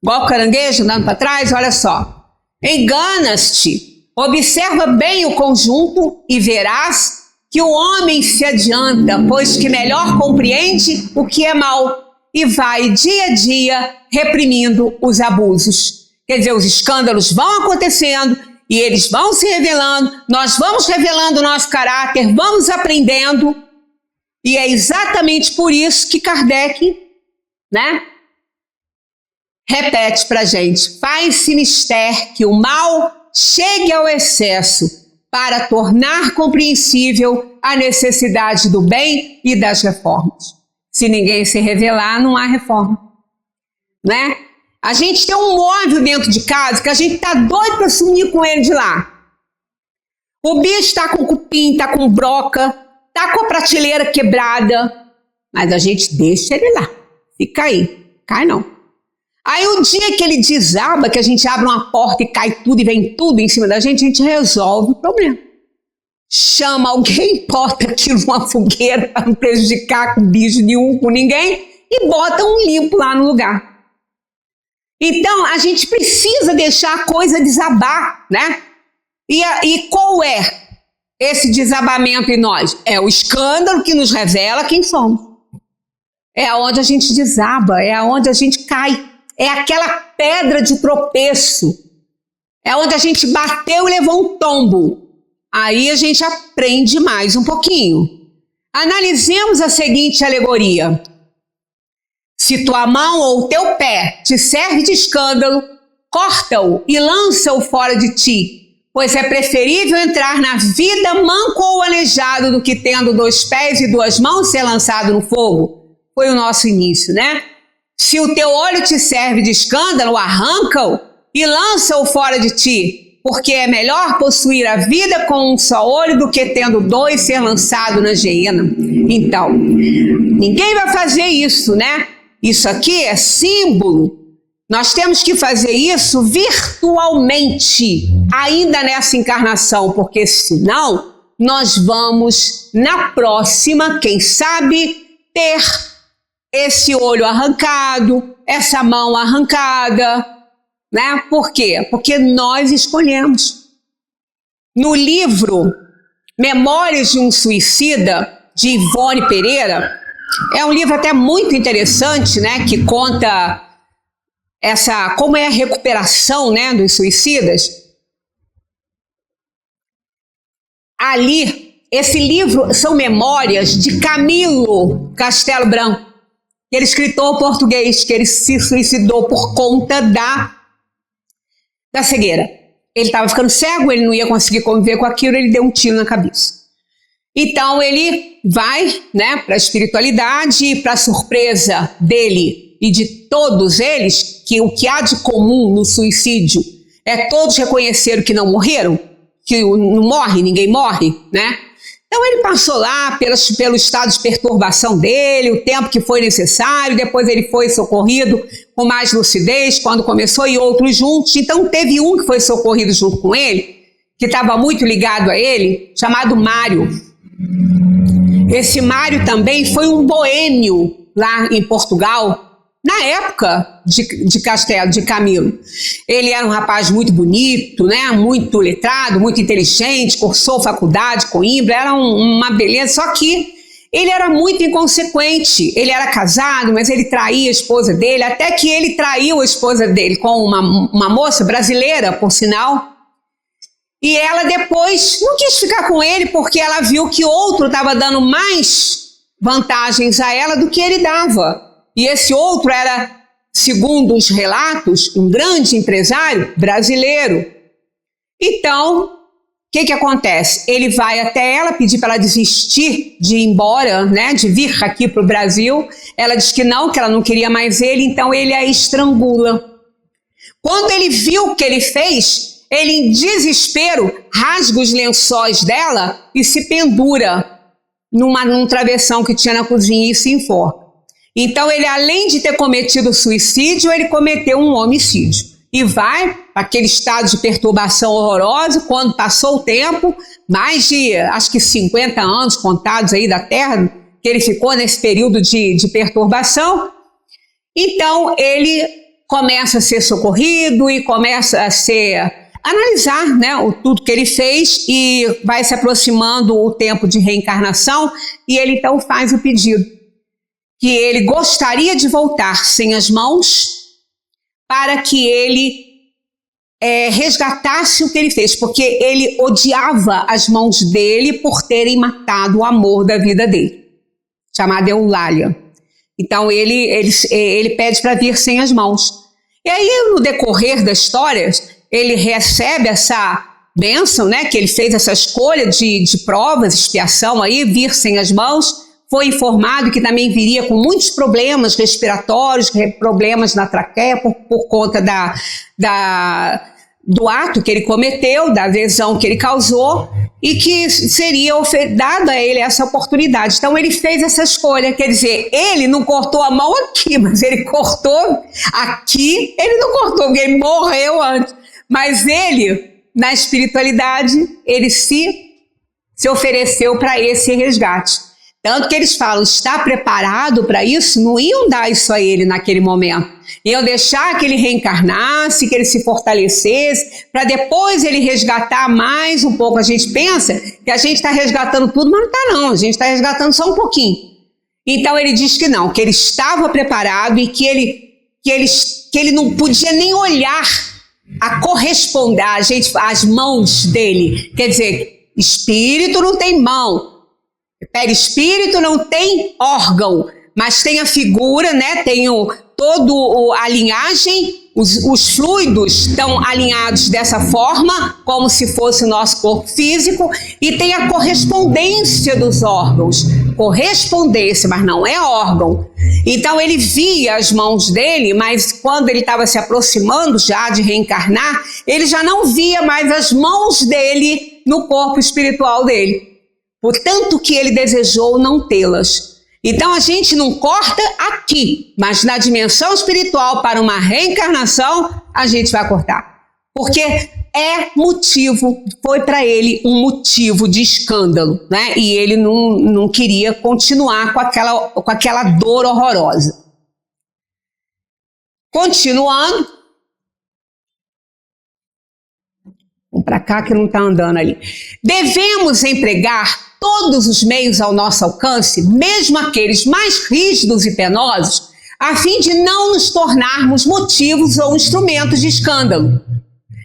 Igual o caranguejo andando para trás? Olha só. Enganas-te. Observa bem o conjunto e verás que o homem se adianta, pois que melhor compreende o que é mal e vai dia a dia reprimindo os abusos. Quer dizer, os escândalos vão acontecendo e eles vão se revelando, nós vamos revelando o nosso caráter, vamos aprendendo. E é exatamente por isso que Kardec, né, repete para a gente: faz-se mister que o mal chegue ao excesso para tornar compreensível a necessidade do bem e das reformas. Se ninguém se revelar, não há reforma. Né? A gente tem um móvel dentro de casa que a gente está doido para sumir com ele de lá. O bicho está com cupim, está com broca, tá com a prateleira quebrada, mas a gente deixa ele lá, fica aí, cai não. Aí o dia que ele desaba, que a gente abre uma porta e cai tudo e vem tudo em cima da gente, a gente resolve o problema. Chama alguém, bota aquilo numa fogueira para não prejudicar com bicho nenhum, com ninguém, e bota um limpo lá no lugar. Então a gente precisa deixar a coisa desabar, né? E qual é esse desabamento em nós? É o escândalo que nos revela quem somos. É onde a gente desaba, é onde a gente cai. É aquela pedra de tropeço. É onde a gente bateu e levou um tombo. Aí a gente aprende mais um pouquinho. Analisemos a seguinte alegoria. Se tua mão ou teu pé te serve de escândalo, corta-o e lança-o fora de ti. Pois é preferível entrar na vida manco ou aleijado do que tendo 2 pés e 2 mãos ser lançado no fogo. Foi o nosso início, né? Se o teu olho te serve de escândalo, arranca-o e lança-o fora de ti, porque é melhor possuir a vida com um só olho do que tendo 2 ser lançado na geena. Então, ninguém vai fazer isso, né? Isso aqui é símbolo. Nós temos que fazer isso virtualmente, ainda nessa encarnação, porque senão nós vamos, na próxima, quem sabe, ter esse olho arrancado, essa mão arrancada, né? Por quê? Porque nós escolhemos. No livro Memórias de um Suicida, de Ivone Pereira, é um livro até muito interessante, né? Que conta como é a recuperação, né, dos suicidas. Ali, esse livro são memórias de Camilo Castelo Branco, aquele escritor português, que ele se suicidou por conta da cegueira. Ele estava ficando cego, ele não ia conseguir conviver com aquilo, ele deu um tiro na cabeça. Então ele vai, né, para a espiritualidade e, para surpresa dele e de todos eles, que o que há de comum no suicídio é todos reconheceram que não morreram, que não morre, ninguém morre, né? Então ele passou lá pelo estado de perturbação dele, o tempo que foi necessário, depois ele foi socorrido com mais lucidez quando começou e outros juntos. Então teve um que foi socorrido junto com ele, que estava muito ligado a ele, chamado Mário. Esse Mário também foi um boêmio lá em Portugal, na época de Castelo de Camilo. Ele era um rapaz muito bonito, né? Muito letrado, muito inteligente, cursou faculdade, Coimbra, era uma beleza, só que ele era muito inconsequente. Ele era casado, mas ele traía a esposa dele, até que ele traiu a esposa dele com uma moça brasileira, por sinal. E ela depois não quis ficar com ele porque ela viu que outro estava dando mais vantagens a ela do que ele dava. E esse outro era, segundo os relatos, um grande empresário brasileiro. Então, o que acontece? Ele vai até ela pedir para ela desistir de ir embora, né, de vir aqui para o Brasil. Ela diz que ela não queria mais ele, então ele a estrangula. Quando ele viu o que ele fez, ele, em desespero, rasga os lençóis dela e se pendura num travessão que tinha na cozinha e se enforca. Então ele, além de ter cometido suicídio, ele cometeu um homicídio. E vai para aquele estado de perturbação horrorosa. Quando passou o tempo, mais de, acho que 50 anos contados aí da Terra, que ele ficou nesse período de perturbação. Então ele começa a ser socorrido e começa a analisar, né, tudo que ele fez, e vai se aproximando o tempo de reencarnação, e ele então faz o pedido que ele gostaria de voltar sem as mãos para que ele resgatasse o que ele fez, porque ele odiava as mãos dele por terem matado o amor da vida dele, chamada Eulália. Então ele pede para vir sem as mãos. E aí, no decorrer da história, ele recebe essa bênção, né, que ele fez essa escolha de provas, expiação, aí, vir sem as mãos. Foi informado que também viria com muitos problemas respiratórios, problemas na traqueia por conta do ato que ele cometeu, da lesão que ele causou, e que seria dada a ele essa oportunidade. Então ele fez essa escolha, quer dizer, ele não cortou a mão aqui, mas ele cortou aqui, ele não cortou, porque ele morreu antes. Mas ele, na espiritualidade, ele se ofereceu para esse resgate. Tanto que eles falam, está preparado para isso? Não iam dar isso a ele naquele momento. Iam deixar que ele reencarnasse, que ele se fortalecesse, para depois ele resgatar mais um pouco. A gente pensa que a gente está resgatando tudo, mas não está não. A gente está resgatando só um pouquinho. Então ele diz que não, que ele estava preparado e que ele não podia nem olhar a corresponder às mãos dele. Quer dizer, espírito não tem mão. Perispírito não tem órgão, mas tem a figura, né? Tem toda a linhagem, os fluidos estão alinhados dessa forma, como se fosse o nosso corpo físico, e tem a correspondência dos órgãos. Correspondência, mas não é órgão. Então ele via as mãos dele, mas quando ele estava se aproximando já de reencarnar, ele já não via mais as mãos dele no corpo espiritual dele. Portanto que ele desejou não tê-las. Então a gente não corta aqui, mas na dimensão espiritual, para uma reencarnação, a gente vai cortar. Porque foi para ele um motivo de escândalo, né? E ele não queria continuar com aquela dor horrorosa. Continuando. Vamos para cá que não está andando ali. Devemos empregar todos os meios ao nosso alcance, mesmo aqueles mais rígidos e penosos, a fim de não nos tornarmos motivos ou instrumentos de escândalo.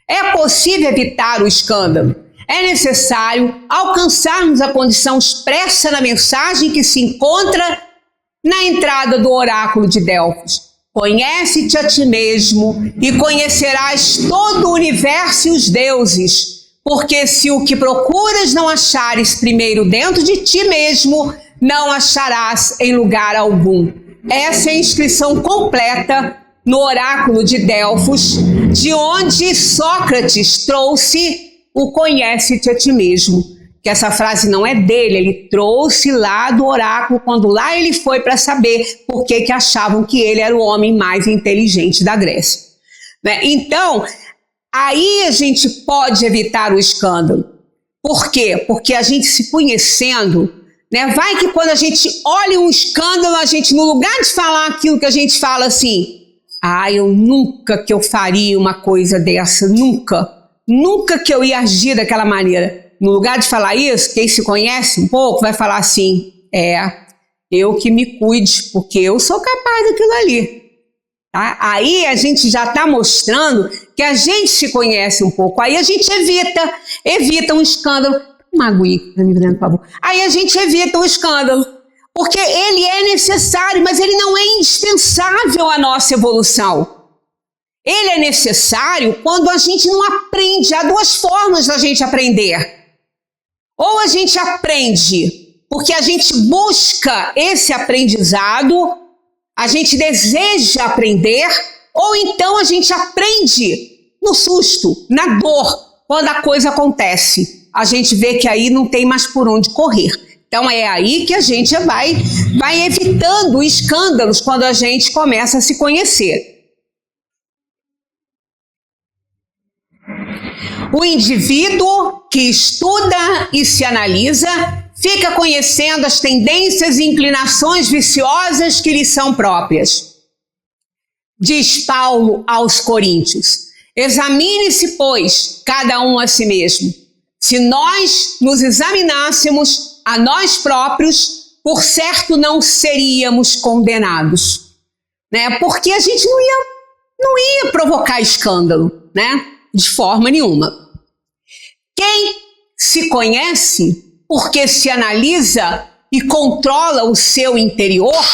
É possível evitar o escândalo. É necessário alcançarmos a condição expressa na mensagem que se encontra na entrada do oráculo de Delfos: conhece-te a ti mesmo e conhecerás todo o universo e os deuses, porque se o que procuras não achares primeiro dentro de ti mesmo, não acharás em lugar algum. Essa é a inscrição completa no oráculo de Delfos, de onde Sócrates trouxe o conhece-te a ti mesmo. Que essa frase não é dele, ele trouxe lá do oráculo, quando lá ele foi para saber por que achavam que ele era o homem mais inteligente da Grécia. Né? Então, aí a gente pode evitar o escândalo. Por quê? Porque a gente se conhecendo, né, vai que quando a gente olha um escândalo, a gente, no lugar de falar aquilo que a gente fala assim: eu nunca que eu faria uma coisa dessa, nunca que eu ia agir daquela maneira. No lugar de falar isso, quem se conhece um pouco vai falar assim: eu que me cuide, porque eu sou capaz daquilo ali. Tá? Aí a gente já está mostrando que a gente se conhece um pouco. Aí a gente evita um escândalo. Uma aguinha para mim, por favor. Aí a gente evita um escândalo, porque ele é necessário, mas ele não é indispensável à nossa evolução. Ele é necessário quando a gente não aprende. Há duas formas da gente aprender. Ou a gente aprende porque a gente busca esse aprendizado, a gente deseja aprender, ou então a gente aprende no susto, na dor, quando a coisa acontece. A gente vê que aí não tem mais por onde correr. Então é aí que a gente vai evitando escândalos quando a gente começa a se conhecer. O indivíduo que estuda e se analisa fica conhecendo as tendências e inclinações viciosas que lhe são próprias. Diz Paulo aos Coríntios: examine-se, pois, cada um a si mesmo. Se nós nos examinássemos a nós próprios, por certo não seríamos condenados. Né? Porque a gente não ia provocar escândalo, né? De forma nenhuma. Quem se conhece, porque se analisa e controla o seu interior,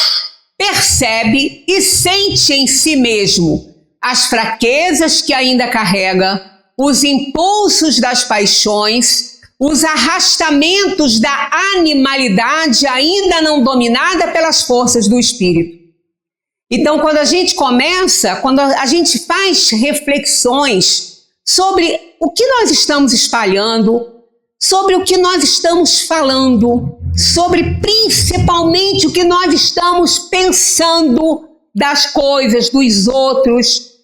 percebe e sente em si mesmo as fraquezas que ainda carrega, os impulsos das paixões, os arrastamentos da animalidade ainda não dominada pelas forças do espírito. Então, quando a gente começa, quando a gente faz reflexões sobre o que nós estamos espalhando, sobre o que nós estamos falando, sobre principalmente o que nós estamos pensando das coisas, dos outros.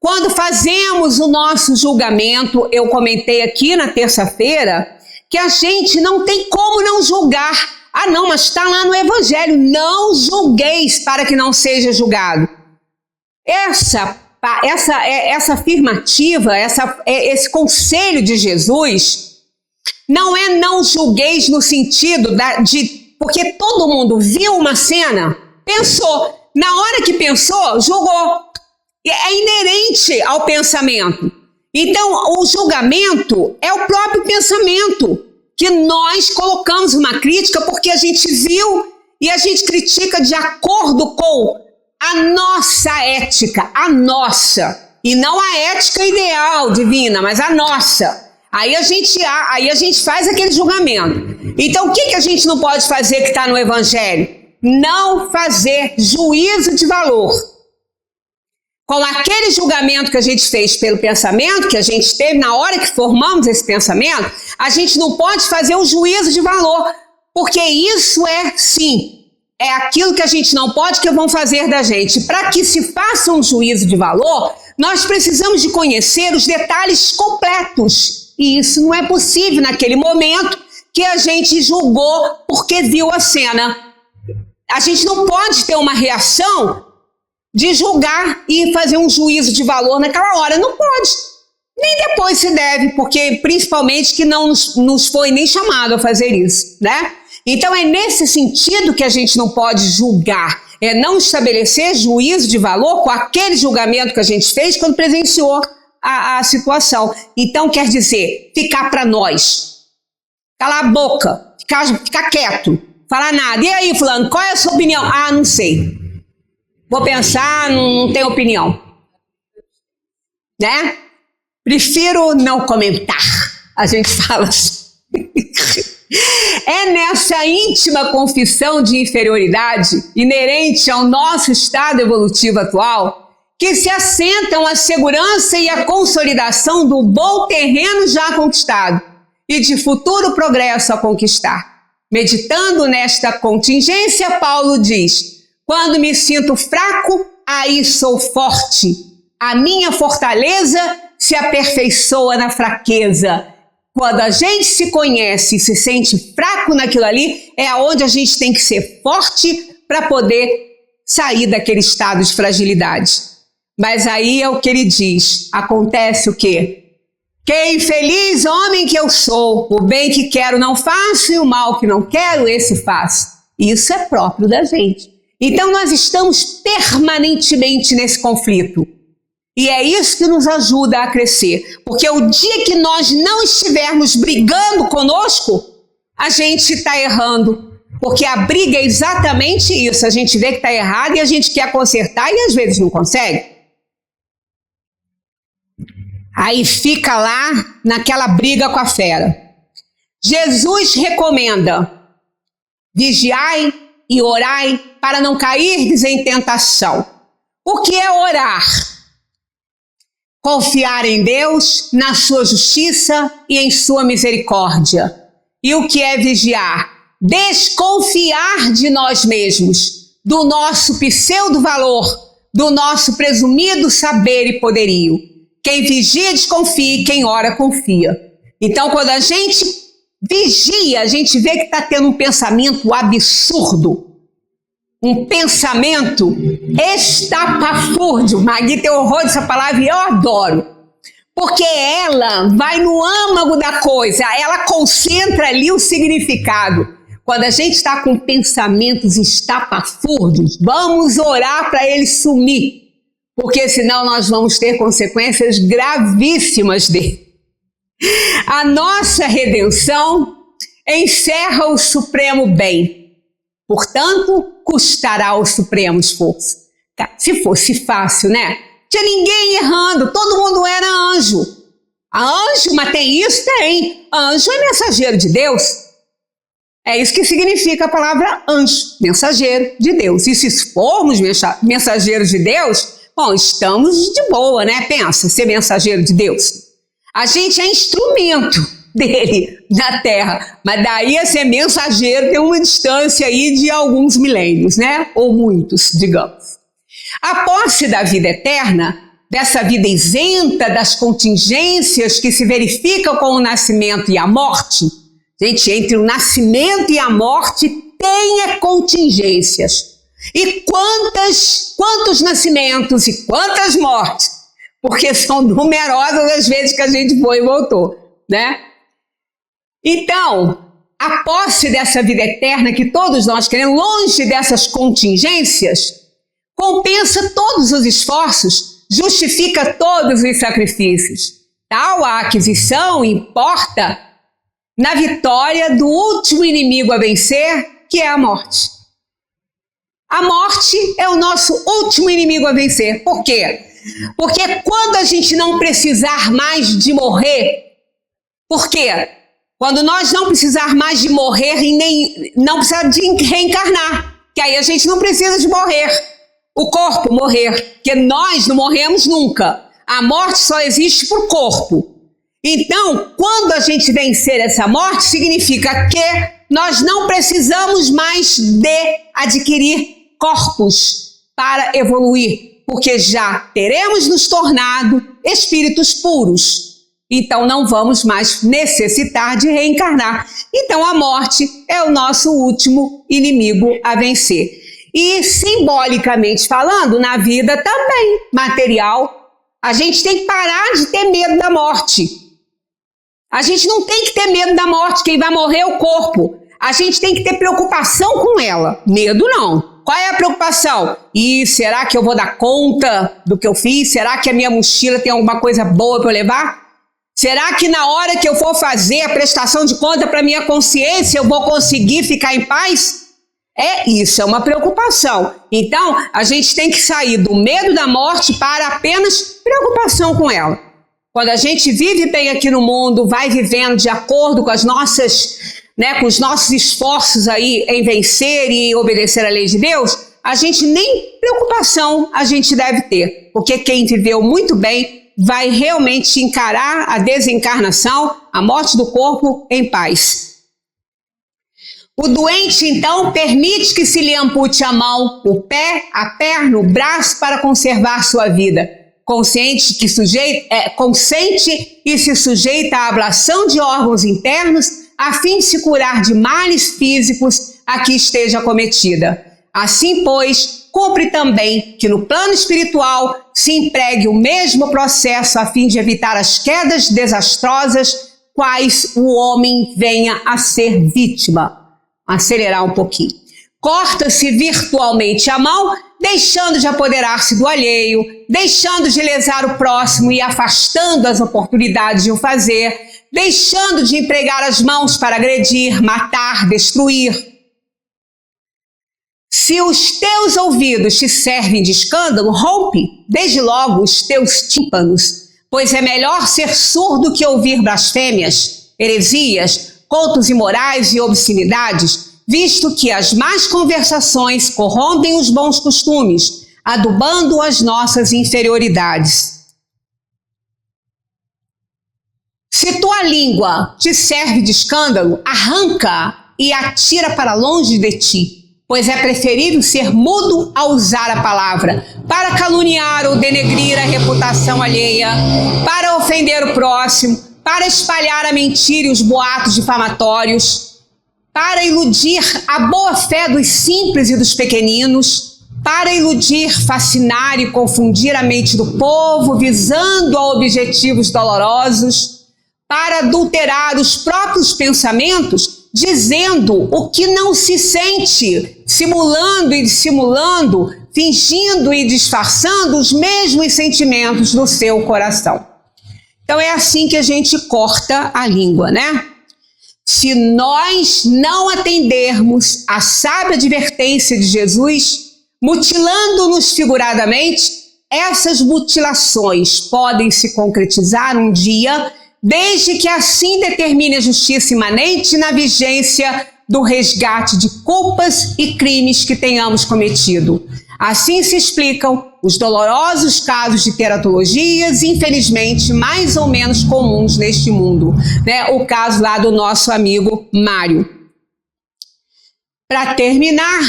Quando fazemos o nosso julgamento, eu comentei aqui na terça-feira que a gente não tem como não julgar. Não, mas está lá no Evangelho: não julgueis para que não seja julgado. Essa afirmativa, esse conselho de Jesus, não é não julgueis no sentido porque todo mundo viu uma cena, pensou, na hora que pensou, julgou. É inerente ao pensamento. Então, o julgamento é o próprio pensamento, que nós colocamos uma crítica porque a gente viu e a gente critica de acordo com a nossa ética, a nossa, e não a ética ideal divina, mas a nossa. Aí a gente faz aquele julgamento. Então, o que a gente não pode fazer que está no Evangelho? Não fazer juízo de valor. Com aquele julgamento que a gente fez pelo pensamento, que a gente teve na hora que formamos esse pensamento, a gente não pode fazer o juízo de valor, porque isso é aquilo que a gente não pode, que vão fazer da gente. Para que se faça um juízo de valor, nós precisamos de conhecer os detalhes completos. E isso não é possível naquele momento que a gente julgou porque viu a cena. A gente não pode ter uma reação de julgar e fazer um juízo de valor naquela hora. Não pode. Nem depois se deve, porque principalmente que não nos foi nem chamado a fazer isso, né? Então é nesse sentido que a gente não pode julgar, é não estabelecer juízo de valor com aquele julgamento que a gente fez quando presenciou a situação. Então quer dizer, ficar para nós, calar a boca, ficar quieto, Falar nada. E aí, fulano, qual é a sua opinião? Ah, não sei. Vou pensar, não tenho opinião. Né? Prefiro não comentar. A gente fala assim. É nessa íntima confissão de inferioridade inerente ao nosso estado evolutivo atual que se assentam a segurança e a consolidação do bom terreno já conquistado e de futuro progresso a conquistar. Meditando nesta contingência, Paulo diz: quando me sinto fraco, aí sou forte. A minha fortaleza se aperfeiçoa na fraqueza. Quando a gente se conhece e se sente fraco naquilo ali, é onde a gente tem que ser forte para poder sair daquele estado de fragilidade. Mas aí é o que ele diz. Acontece o quê? Que infeliz homem que eu sou, o bem que quero não faço e o mal que não quero, esse faço. Isso é próprio da gente. Então nós estamos permanentemente nesse conflito. E é isso que nos ajuda a crescer. Porque o dia que nós não estivermos brigando conosco, a gente está errando. Porque a briga é exatamente isso. A gente vê que está errado e a gente quer consertar e às vezes não consegue. Aí fica lá naquela briga com a fera. Jesus recomenda: vigiai e orai para não cairdes em tentação. O que é orar? Confiar em Deus, na sua justiça e em sua misericórdia. E o que é vigiar? Desconfiar de nós mesmos, do nosso pseudo-valor, do nosso presumido saber e poderio. Quem vigia, desconfia, quem ora, confia. Então, quando a gente vigia, a gente vê que está tendo um pensamento absurdo. Um pensamento estapafúrdio. Magui tem horror dessa palavra e eu adoro. Porque ela vai no âmago da coisa, ela concentra ali o significado. Quando a gente está com pensamentos estapafúrdios, vamos orar para ele sumir. Porque senão nós vamos ter consequências gravíssimas dele. A nossa redenção encerra o supremo bem. Portanto, custará ao supremo esforço. Se fosse fácil, né? Tinha ninguém errando, todo mundo era anjo. Anjo, mas tem isso? Tem. Anjo é mensageiro de Deus. É isso que significa a palavra anjo, mensageiro de Deus. E se formos mensageiros de Deus, bom, estamos de boa, né? Pensa, ser mensageiro de Deus. A gente é instrumento dele na Terra, mas daí a ser mensageiro tem uma distância aí de alguns milênios, né? Ou muitos, digamos. A posse da vida eterna, dessa vida isenta das contingências que se verificam com o nascimento e a morte, gente, entre o nascimento e a morte tem contingências. E quantos nascimentos e quantas mortes, porque são numerosas as vezes que a gente foi e voltou, né? Então, a posse dessa vida eterna que todos nós queremos, longe dessas contingências, compensa todos os esforços, justifica todos os sacrifícios. Tal a aquisição importa na vitória do último inimigo a vencer, que é a morte. A morte é o nosso último inimigo a vencer. Por quê? Porque quando a gente não precisar mais de morrer, por quê? Quando nós não precisar mais de morrer e nem não precisar de reencarnar, que aí a gente não precisa de morrer, o corpo morrer, porque nós não morremos nunca. A morte só existe para o corpo. Então, quando a gente vencer essa morte, significa que nós não precisamos mais de adquirir corpos para evoluir, porque já teremos nos tornado espíritos puros. Então não vamos mais necessitar de reencarnar. Então a morte é o nosso último inimigo a vencer. E simbolicamente falando, na vida também, material, a gente tem que parar de ter medo da morte. A gente não tem que ter medo da morte, quem vai morrer é o corpo. A gente tem que ter preocupação com ela, medo não. Qual é a preocupação? E será que eu vou dar conta do que eu fiz? Será que a minha mochila tem alguma coisa boa para eu levar? Será que na hora que eu for fazer a prestação de conta para minha consciência eu vou conseguir ficar em paz? Isso é uma preocupação. Então, a gente tem que sair do medo da morte para apenas preocupação com ela. Quando a gente vive bem aqui no mundo, vai vivendo de acordo com as nossas, com os nossos esforços aí em vencer e obedecer à lei de Deus, a gente nem preocupação a gente deve ter, porque quem viveu muito bem vai realmente encarar a desencarnação, a morte do corpo em paz. O doente, então, permite que se lhe ampute a mão, o pé, a perna, o braço para conservar sua vida. Consente e se sujeita à ablação de órgãos internos a fim de se curar de males físicos a que esteja acometida. Assim, pois, cumpre também que no plano espiritual se empregue o mesmo processo a fim de evitar as quedas desastrosas quais o homem venha a ser vítima. Acelerar um pouquinho. Corta-se virtualmente a mão, deixando de apoderar-se do alheio, deixando de lesar o próximo e afastando as oportunidades de o fazer, deixando de empregar as mãos para agredir, matar, destruir. Se os teus ouvidos te servem de escândalo, rompe desde logo os teus tímpanos, pois é melhor ser surdo que ouvir blasfêmias, heresias, contos imorais e obscenidades, visto que as más conversações corrompem os bons costumes, adubando as nossas inferioridades. Se tua língua te serve de escândalo, arranca e atira para longe de ti, pois é preferível ser mudo a usar a palavra, para caluniar ou denegrir a reputação alheia, para ofender o próximo, para espalhar a mentira e os boatos difamatórios, para iludir a boa-fé dos simples e dos pequeninos, para iludir, fascinar e confundir a mente do povo, visando a objetivos dolorosos, para adulterar os próprios pensamentos, dizendo o que não se sente, simulando e dissimulando, fingindo e disfarçando os mesmos sentimentos do seu coração. Então é assim que a gente corta a língua, né? Se nós não atendermos à sábia advertência de Jesus, mutilando-nos figuradamente, essas mutilações podem se concretizar um dia, desde que assim determine a justiça imanente na vigência do resgate de culpas e crimes que tenhamos cometido. Assim se explicam os dolorosos casos de teratologias, infelizmente, mais ou menos comuns neste mundo, né? O caso lá do nosso amigo Mário. Para terminar,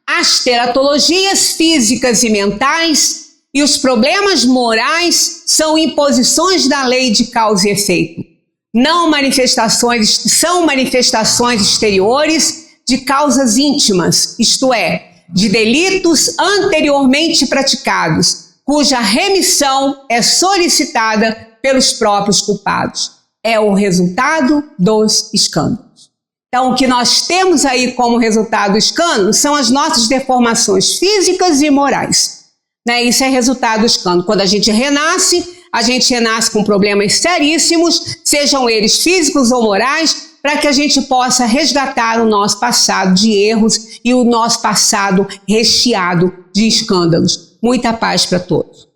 as teratologias físicas e mentais e os problemas morais são imposições da lei de causa e efeito. São manifestações exteriores de causas íntimas, isto é, de delitos anteriormente praticados, cuja remissão é solicitada pelos próprios culpados. É o resultado dos escândalos. Então, o que nós temos aí como resultado do escândalo são as nossas deformações físicas e morais. Né? Isso é resultado do escândalo. Quando a gente renasce com problemas seríssimos, sejam eles físicos ou morais, para que a gente possa resgatar o nosso passado de erros e o nosso passado recheado de escândalos. Muita paz para todos.